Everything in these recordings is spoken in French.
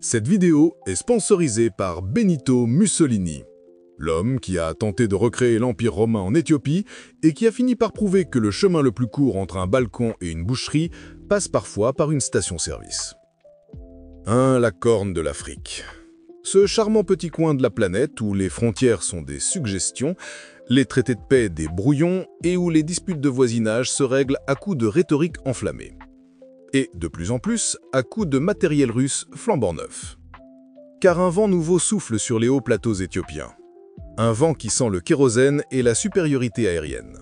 Cette vidéo est sponsorisée par Benito Mussolini, l'homme qui a tenté de recréer l'Empire romain en Éthiopie et qui a fini par prouver que le chemin le plus court entre un balcon et une boucherie passe parfois par une station-service. La Corne de l'Afrique. Ce charmant petit coin de la planète où les frontières sont des suggestions, les traités de paix des brouillons et où les disputes de voisinage se règlent à coups de rhétorique enflammée. Et, de plus en plus, à coups de matériel russe flambant neuf. Car un vent nouveau souffle sur les hauts plateaux éthiopiens. Un vent qui sent le kérosène et la supériorité aérienne.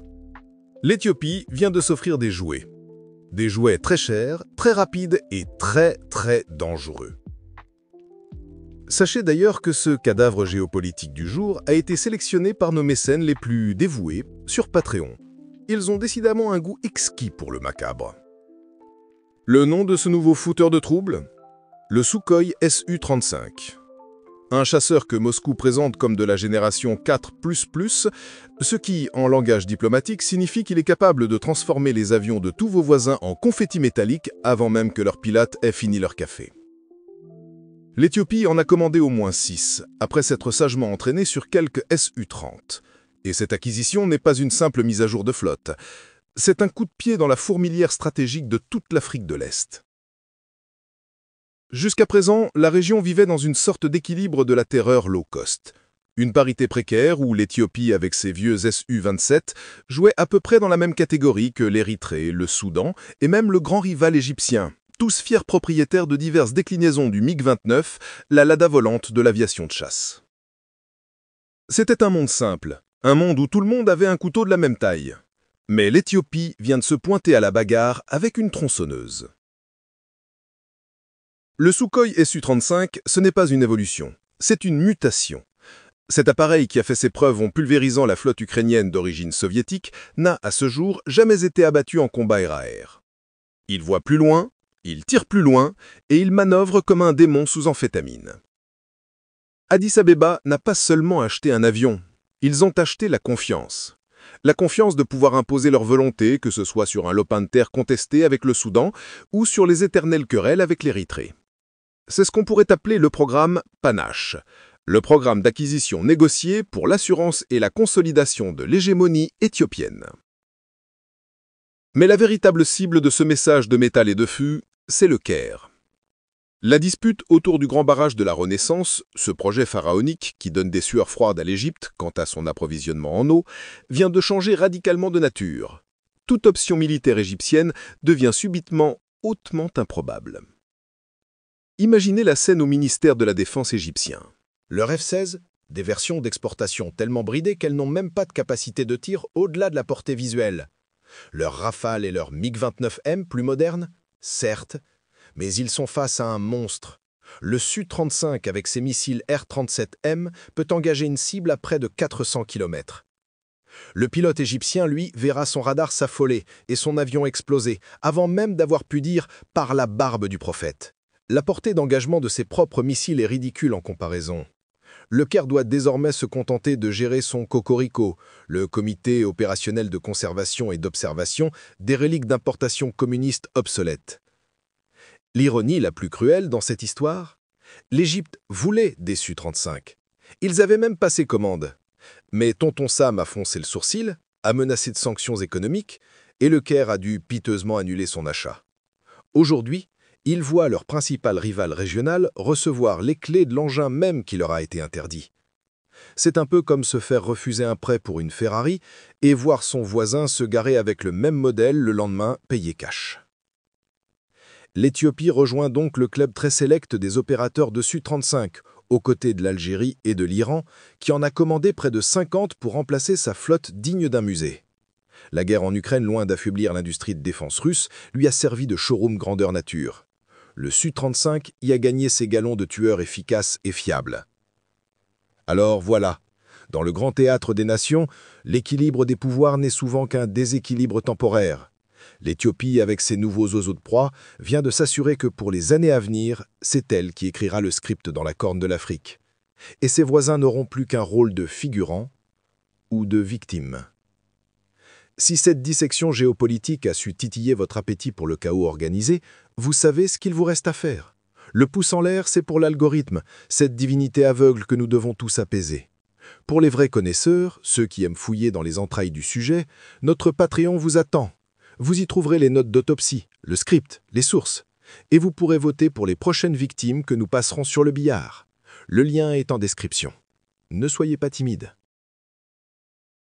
L'Éthiopie vient de s'offrir des jouets. Des jouets très chers, très rapides et très dangereux. Sachez d'ailleurs que ce cadavre géopolitique du jour a été sélectionné par nos mécènes les plus dévoués sur Patreon. Ils ont décidément un goût exquis pour le macabre. Le nom de ce nouveau fouteur de troubles? Le Sukhoi Su-35. Un chasseur que Moscou présente comme de la génération 4++, ce qui, en langage diplomatique, signifie qu'il est capable de transformer les avions de tous vos voisins en confettis métalliques avant même que leurs pilotes aient fini leur café. L'Éthiopie en a commandé au moins 6, après s'être sagement entraînée sur quelques Su-30. Et cette acquisition n'est pas une simple mise à jour de flotte. C'est un coup de pied dans la fourmilière stratégique de toute l'Afrique de l'Est. Jusqu'à présent, la région vivait dans une sorte d'équilibre de la terreur low cost. Une parité précaire où l'Éthiopie, avec ses vieux Su-27, jouait à peu près dans la même catégorie que l'Érythrée, le Soudan et même le grand rival égyptien, tous fiers propriétaires de diverses déclinaisons du MiG-29, la Lada volante de l'aviation de chasse. C'était un monde simple, un monde où tout le monde avait un couteau de la même taille. Mais l'Éthiopie vient de se pointer à la bagarre avec une tronçonneuse. Le Sukhoi Su-35, ce n'est pas une évolution, c'est une mutation. Cet appareil qui a fait ses preuves en pulvérisant la flotte ukrainienne d'origine soviétique n'a, à ce jour, jamais été abattu en combat air-à-air. Il voit plus loin, il tire plus loin et il manœuvre comme un démon sous amphétamine. Addis Abeba n'a pas seulement acheté un avion, ils ont acheté la confiance. La confiance de pouvoir imposer leur volonté, que ce soit sur un lopin de terre contesté avec le Soudan ou sur les éternelles querelles avec l'Érythrée. C'est ce qu'on pourrait appeler le programme Panache, le programme d'acquisition négocié pour l'assurance et la consolidation de l'hégémonie éthiopienne. Mais la véritable cible de ce message de métal et de feu, c'est le Caire. La dispute autour du grand barrage de la Renaissance, ce projet pharaonique qui donne des sueurs froides à l'Égypte quant à son approvisionnement en eau, vient de changer radicalement de nature. Toute option militaire égyptienne devient subitement hautement improbable. Imaginez la scène au ministère de la Défense égyptien. Leur F-16, des versions d'exportation tellement bridées qu'elles n'ont même pas de capacité de tir au-delà de la portée visuelle. Leurs Rafale et leurs MiG-29M plus modernes, certes, mais ils sont face à un monstre. Le Su-35 avec ses missiles R-37M peut engager une cible à près de 400 km. Le pilote égyptien, lui, verra son radar s'affoler et son avion exploser, avant même d'avoir pu dire « par la barbe du prophète ». La portée d'engagement de ses propres missiles est ridicule en comparaison. Le Caire doit désormais se contenter de gérer son cocorico, le comité opérationnel de conservation et d'observation des reliques d'importation communistes obsolètes. L'ironie la plus cruelle dans cette histoire, l'Égypte voulait des Su-35. Ils avaient même passé commande. Mais tonton Sam a foncé le sourcil, a menacé de sanctions économiques, et le Caire a dû piteusement annuler son achat. Aujourd'hui, ils voient leur principal rival régional recevoir les clés de l'engin même qui leur a été interdit. C'est un peu comme se faire refuser un prêt pour une Ferrari et voir son voisin se garer avec le même modèle le lendemain payé cash. L'Éthiopie rejoint donc le club très sélect des opérateurs de Su-35, aux côtés de l'Algérie et de l'Iran, qui en a commandé près de 50 pour remplacer sa flotte digne d'un musée. La guerre en Ukraine, loin d'affaiblir l'industrie de défense russe, lui a servi de showroom grandeur nature. Le Su-35 y a gagné ses galons de tueur efficace et fiable. Alors voilà, dans le grand théâtre des nations, l'équilibre des pouvoirs n'est souvent qu'un déséquilibre temporaire. L'Éthiopie, avec ses nouveaux oiseaux de proie, vient de s'assurer que pour les années à venir, c'est elle qui écrira le script dans la Corne de l'Afrique. Et ses voisins n'auront plus qu'un rôle de figurant ou de victime. Si cette dissection géopolitique a su titiller votre appétit pour le chaos organisé, vous savez ce qu'il vous reste à faire. Le pouce en l'air, c'est pour l'algorithme, cette divinité aveugle que nous devons tous apaiser. Pour les vrais connaisseurs, ceux qui aiment fouiller dans les entrailles du sujet, notre Patreon vous attend. Vous y trouverez les notes d'autopsie, le script, les sources. Et vous pourrez voter pour les prochaines victimes que nous passerons sur le billard. Le lien est en description. Ne soyez pas timide.